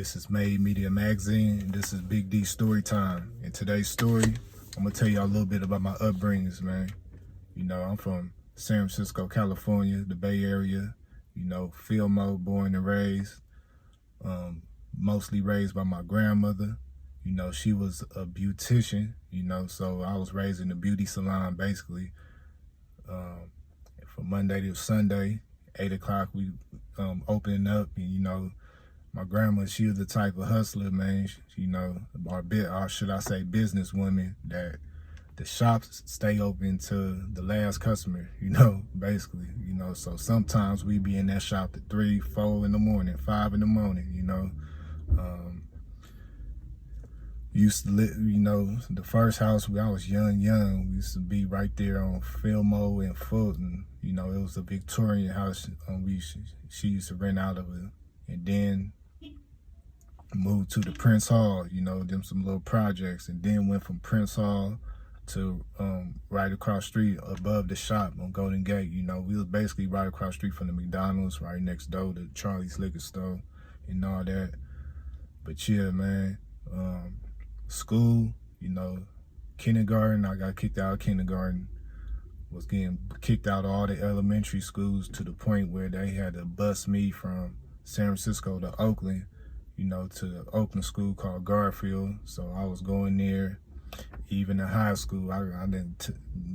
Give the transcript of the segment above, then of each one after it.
This is Made Media Magazine, and this is Big D Story Time. In today's story, I'm gonna tell y'all a little bit about my upbringings, man. You know, I'm from San Francisco, California, the Bay Area. You know, Fillmoe, born and raised. Mostly raised by my grandmother. You know, she was a beautician, you know, so I was raised in a beauty salon, basically. From Monday to Sunday, 8 o'clock, we opening up, and, you know, my grandma, she was the type of hustler, man, you know, or should I say businesswoman, that the shops stay open to the last customer, you know, basically, you know. So sometimes we be in that shop at 3, 4 in the morning, 5 in the morning, you know. Used to live, you know, the first house when I was young, we used to be right there on Fillmoe and Fulton. You know, it was a Victorian house. She used to rent out of it, and then moved to the Prince Hall. You know, them some little projects, and then went from Prince Hall to right across street above the shop on Golden Gate. You know, we was basically right across street from the McDonald's, right next door to Charlie's Liquor Store and all that. But yeah, man. School, you know, kindergarten, I got kicked out of kindergarten, was getting kicked out of all the elementary schools to the point where they had to bus me from San Francisco to Oakland, you know, to the Oakland school called Garfield. So I was going there. Even in high school, I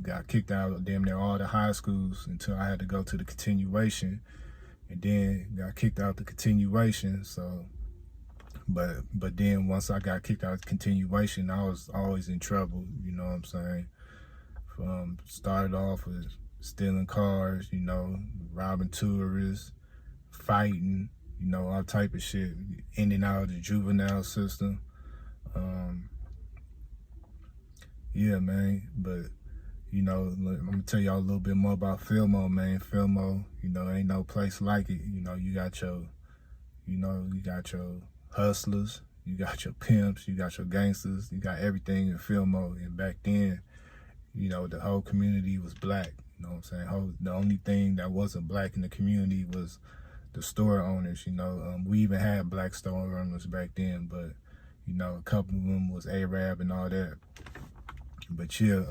got kicked out of damn near all the high schools until I had to go to the continuation, and then got kicked out the continuation. So But then once I got kicked out of continuation, I was always in trouble, you know what I'm saying? Started off with stealing cars, you know, robbing tourists, fighting, you know, all type of shit, in and out of the juvenile system. Yeah, man, but, you know, I'm gonna tell y'all a little bit more about Fillmoe, man. Fillmoe, you know, ain't no place like it. You know, you got your hustlers, you got your pimps, you got your gangsters, you got everything in Fillmoe. And back then, you know, the whole community was black. You know what I'm saying? The only thing that wasn't black in the community was the store owners. You know, we even had black store owners back then, but, you know, a couple of them was Arab and all that. But yeah,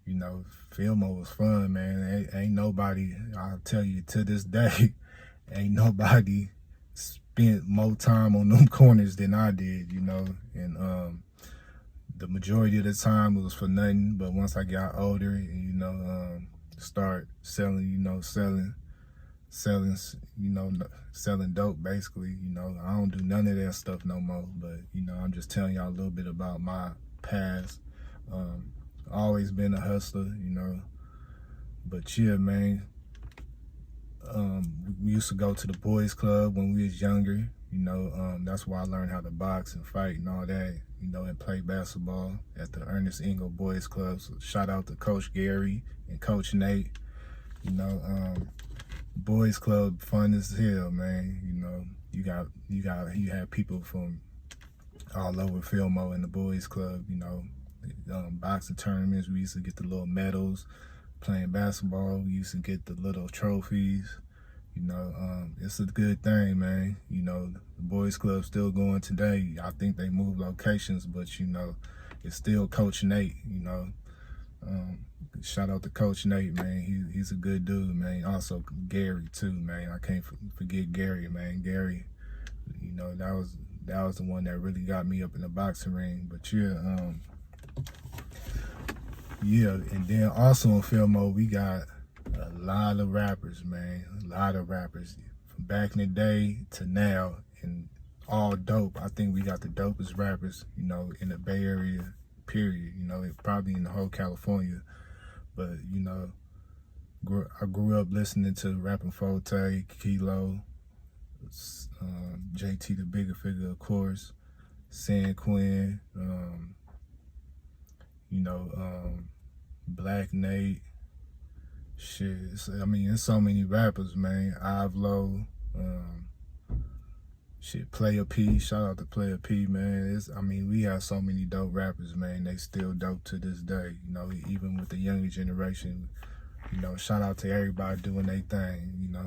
you know, Fillmoe was fun, man. Ain't nobody, I'll tell you to this day, ain't nobody spent more time on them corners than I did, you know. And the majority of the time it was for nothing. But once I got older and, you know, start selling, you know, selling dope, basically, you know, I don't do none of that stuff no more. But, you know, I'm just telling y'all a little bit about my past. Always been a hustler, you know. But yeah, man. We used to go to the boys club when we was younger, you know. That's where I learned how to box and fight and all that, you know, and play basketball at the Ernest Engel Boys Club. So shout out to Coach Gary and Coach Nate. You know, boys club fun as hell, man. You know, you have people from all over Fillmoe in the boys club, you know. Boxing tournaments, we used to get the little medals. Playing basketball, we used to get the little trophies. You know, it's a good thing, man. You know, the boys club still going today. I think they moved locations, but, you know, it's still Coach Nate, you know. Shout out to Coach Nate, man. He's a good dude, man. Also Gary too, man. I can't forget Gary, man. Gary, you know, that was the one that really got me up in the boxing ring. But yeah, yeah, and then also in Fillmoe, we got a lot of rappers, man. A lot of rappers from back in the day to now, and all dope. I think we got the dopest rappers, you know, in the Bay Area, period. You know, probably in the whole California. But, you know, I grew up listening to Rapping Forte, Kilo, JT the Bigger Figure, of course, San Quinn, you know, Black Nate, shit. I mean, there's so many rappers, man. Ivlo, shit, Player P. Shout out to Player P, man. I mean, we have so many dope rappers, man. They still dope to this day, you know, even with the younger generation. You know, shout out to everybody doing their thing, you know.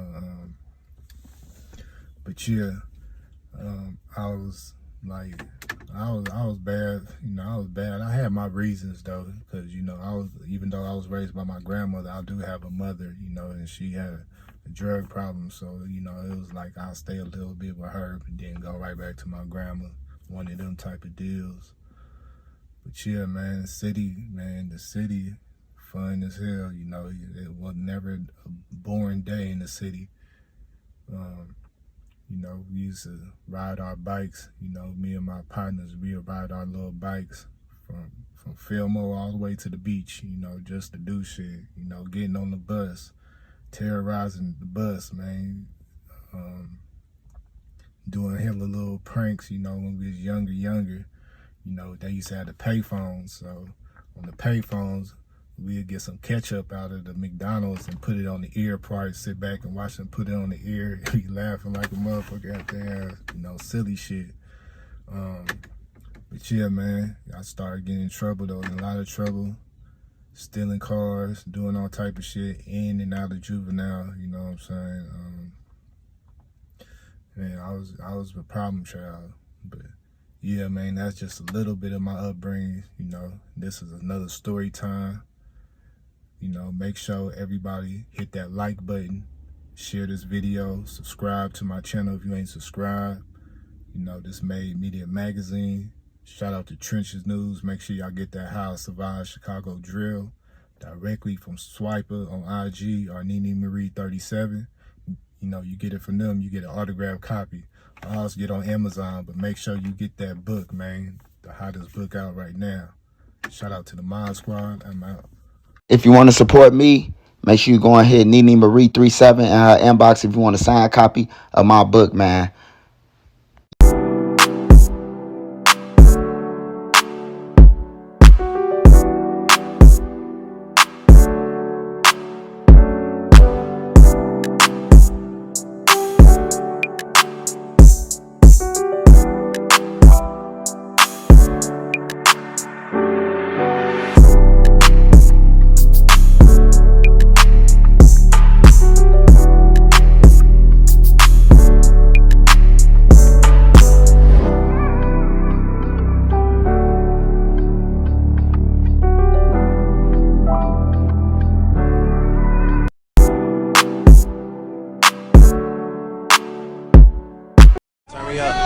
But yeah, I was like, I was bad. I was bad. I had my reasons though, because even though I was raised by my grandmother, I do have a mother, and she had a drug problem. So it was like I'll stay a little bit with her, and then go right back to my grandma. One of them type of deals. But yeah, man, the city, fun as hell. It was never a boring day in the city. We used to ride our bikes. Me and my partners, we would ride our little bikes from Fillmoe all the way to the beach. Just to do shit. Getting on the bus, terrorizing the bus, man. Doing hella little pranks. When we was younger. They used to have the payphones. So on the payphones, we'd get some ketchup out of the McDonald's and put it on the ear part, sit back and watch them put it on the ear, and be laughing like a motherfucker out there, silly shit. But yeah, man, I started getting in trouble though, in a lot of trouble, stealing cars, doing all type of shit, in and out of juvenile, you know what I'm saying? Man, I was a problem child, but yeah, man, that's just a little bit of my upbringing. This is another story time. Make sure everybody hit that like button, share this video, subscribe to my channel if you ain't subscribed. This Made Media Magazine. Shout out to Trenches News. Make sure y'all get that How I Survived Chicago drill directly from Swiper on IG or Nene Marie 37. You get it from them, you get an autographed copy. I also get on Amazon, but make sure you get that book, man. The hottest book out right now. Shout out to the Mod Squad. I'm out. If you want to support me, make sure you go ahead, Nene Marie 37 in her inbox if you want a signed copy of my book, man. Turn me up.